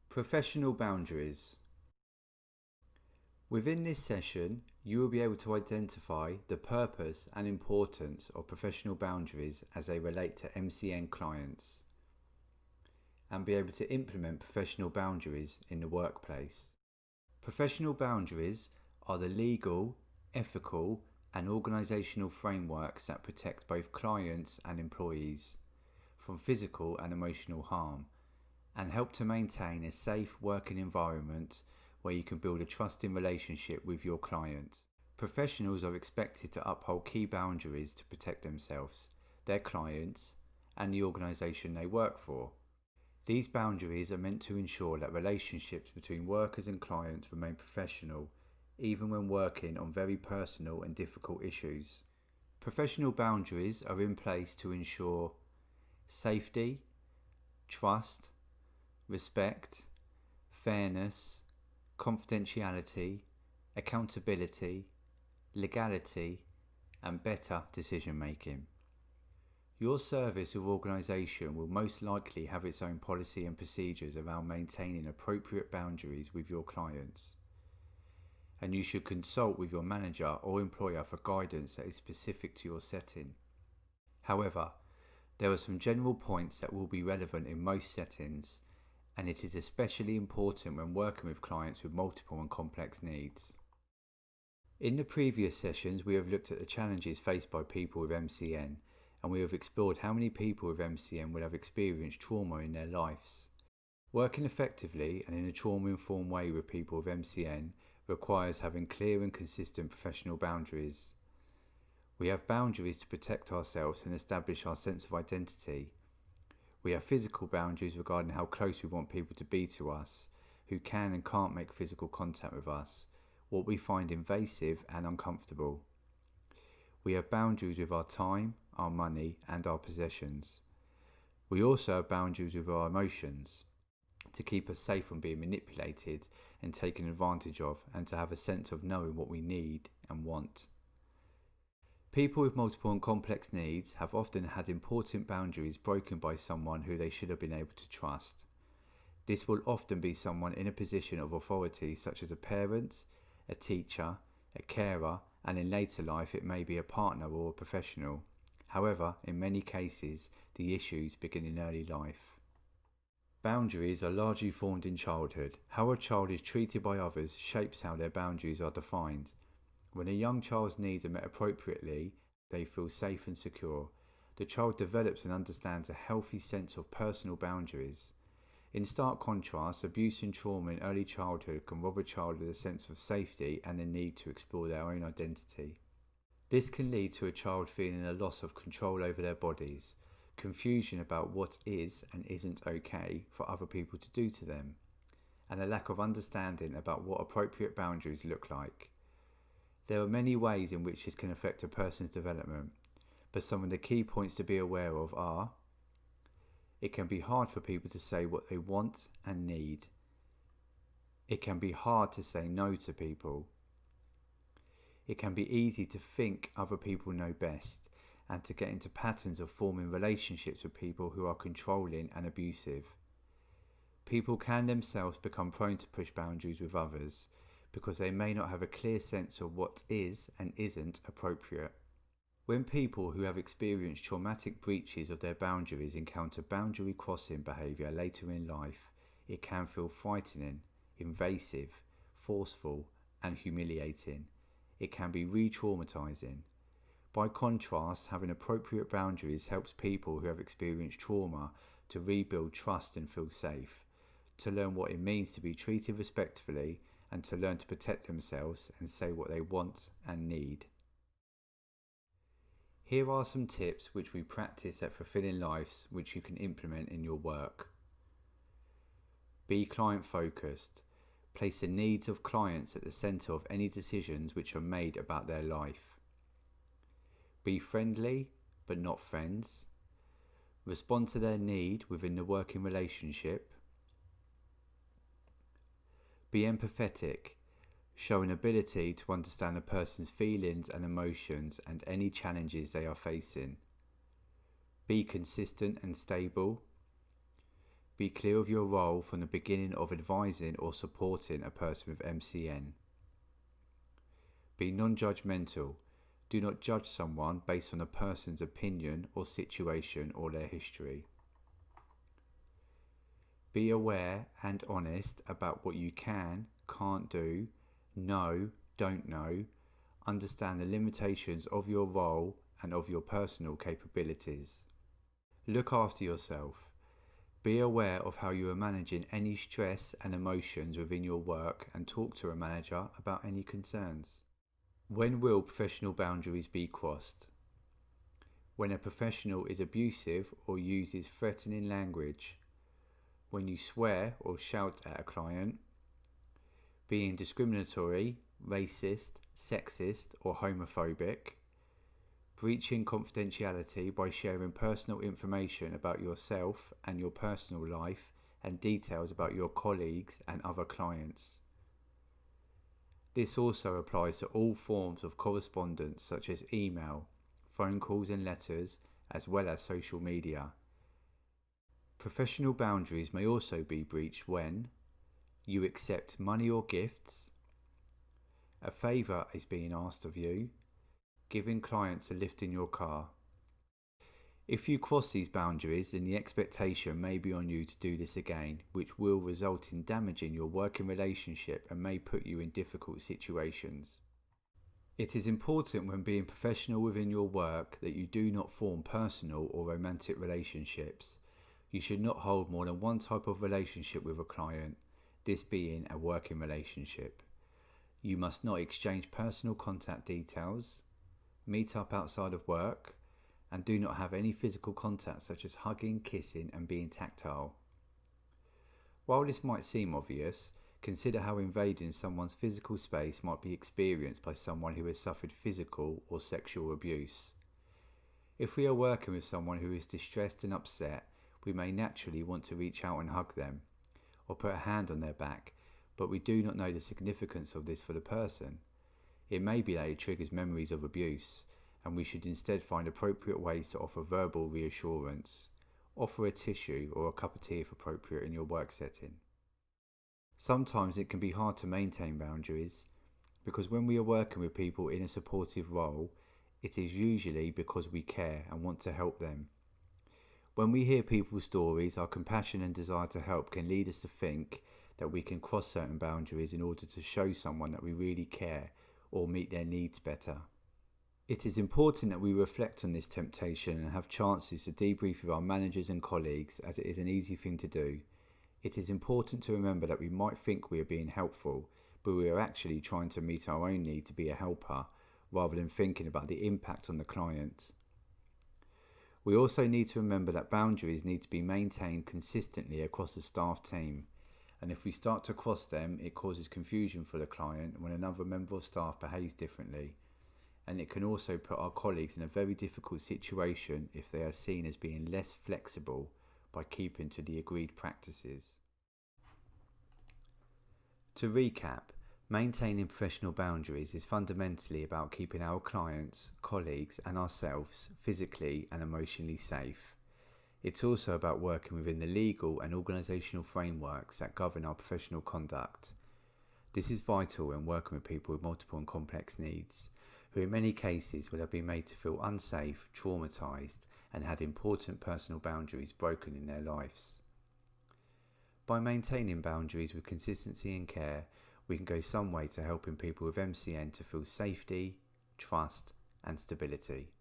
Professional boundaries. Within this session, you will be able to identify the purpose and importance of professional boundaries as they relate to MCN clients and be able to implement professional boundaries in the workplace. Professional boundaries are the legal, ethical, and organisational frameworks that protect both clients and employees from physical and emotional harm and help to maintain a safe working environment where you can build a trusting relationship with your client. Professionals are expected to uphold key boundaries to protect themselves, their clients, and the organisation they work for. These boundaries are meant to ensure that relationships between workers and clients remain professional, even when working on very personal and difficult issues. Professional boundaries are in place to ensure safety, trust, respect, fairness, confidentiality, accountability, legality, and better decision making. Your service or organisation will most likely have its own policy and procedures around maintaining appropriate boundaries with your clients, and you should consult with your manager or employer for guidance that is specific to your setting. However, there are some general points that will be relevant in most settings, and it is especially important when working with clients with multiple and complex needs. In the previous sessions, we have looked at the challenges faced by people with MCN, and we have explored how many people with MCN will have experienced trauma in their lives. Working effectively and in a trauma-informed way with people with MCN requires having clear and consistent professional boundaries. We have boundaries to protect ourselves and establish our sense of identity. We have physical boundaries regarding how close we want people to be to us, who can and can't make physical contact with us, what we find invasive and uncomfortable. We have boundaries with our time, our money, and our possessions. We also have boundaries with our emotions, to keep us safe from being manipulated and taken advantage of, and to have a sense of knowing what we need and want. People with multiple and complex needs have often had important boundaries broken by someone who they should have been able to trust. This will often be someone in a position of authority, such as a parent, a teacher, a carer, and in later life it may be a partner or a professional. However, in many cases, the issues begin in early life. Boundaries are largely formed in childhood. How a child is treated by others shapes how their boundaries are defined. When a young child's needs are met appropriately, they feel safe and secure. The child develops and understands a healthy sense of personal boundaries. In stark contrast, abuse and trauma in early childhood can rob a child of a sense of safety and the need to explore their own identity. This can lead to a child feeling a loss of control over their bodies, confusion about what is and isn't okay for other people to do to them, and a lack of understanding about what appropriate boundaries look like. There are many ways in which this can affect a person's development, but some of the key points to be aware of are: it can be hard for people to say what they want and need. It can be hard to say no to people. It can be easy to think other people know best and to get into patterns of forming relationships with people who are controlling and abusive. People can themselves become prone to push boundaries with others because they may not have a clear sense of what is and isn't appropriate. When people who have experienced traumatic breaches of their boundaries encounter boundary crossing behaviour later in life, it can feel frightening, invasive, forceful, and humiliating. It can be re-traumatising. By contrast, having appropriate boundaries helps people who have experienced trauma to rebuild trust and feel safe, to learn what it means to be treated respectfully, and to learn to protect themselves and say what they want and need. Here are some tips which we practice at Fulfilling Lives which you can implement in your work. Be client focused. Place the needs of clients at the centre of any decisions which are made about their life. Be friendly but not friends. Respond to their need within the working relationship. Be empathetic. Show an ability to understand a person's feelings and emotions and any challenges they are facing. Be consistent and stable. Be clear of your role from the beginning of advising or supporting a person with MCN. Be non-judgmental. Do not judge someone based on a person's opinion or situation or their history. Be aware and honest about what you can, can't do, know, don't know. Understand the limitations of your role and of your personal capabilities. Look after yourself. Be aware of how you are managing any stress and emotions within your work and talk to a manager about any concerns. When will professional boundaries be crossed? When a professional is abusive or uses threatening language. When you swear or shout at a client. Being discriminatory, racist, sexist or homophobic. Breaching confidentiality by sharing personal information about yourself and your personal life and details about your colleagues and other clients. This also applies to all forms of correspondence such as email, phone calls and letters, as well as social media. Professional boundaries may also be breached when you accept money or gifts, a favour is being asked of you, giving clients a lift in your car. If you cross these boundaries, then the expectation may be on you to do this again, which will result in damaging your working relationship and may put you in difficult situations. It is important when being professional within your work that you do not form personal or romantic relationships. You should not hold more than one type of relationship with a client, this being a working relationship. You must not exchange personal contact details, meet up outside of work, and do not have any physical contact such as hugging, kissing and being tactile. While this might seem obvious, consider how invading someone's physical space might be experienced by someone who has suffered physical or sexual abuse. If we are working with someone who is distressed and upset, we may naturally want to reach out and hug them, or put a hand on their back, but we do not know the significance of this for the person. It may be that it triggers memories of abuse, and we should instead find appropriate ways to offer verbal reassurance. Offer a tissue or a cup of tea if appropriate in your work setting. Sometimes it can be hard to maintain boundaries, because when we are working with people in a supportive role, it is usually because we care and want to help them. When we hear people's stories, our compassion and desire to help can lead us to think that we can cross certain boundaries in order to show someone that we really care or meet their needs better. It is important that we reflect on this temptation and have chances to debrief with our managers and colleagues, as it is an easy thing to do. It is important to remember that we might think we are being helpful, but we are actually trying to meet our own need to be a helper, rather than thinking about the impact on the client. We also need to remember that boundaries need to be maintained consistently across the staff team, and if we start to cross them, it causes confusion for the client when another member of staff behaves differently. And it can also put our colleagues in a very difficult situation if they are seen as being less flexible by keeping to the agreed practices. To recap, maintaining professional boundaries is fundamentally about keeping our clients, colleagues and ourselves physically and emotionally safe. It's also about working within the legal and organisational frameworks that govern our professional conduct. This is vital when working with people with multiple and complex needs, who in many cases will have been made to feel unsafe, traumatised and had important personal boundaries broken in their lives. By maintaining boundaries with consistency and care, we can go some way to helping people with MCN to feel safety, trust and stability.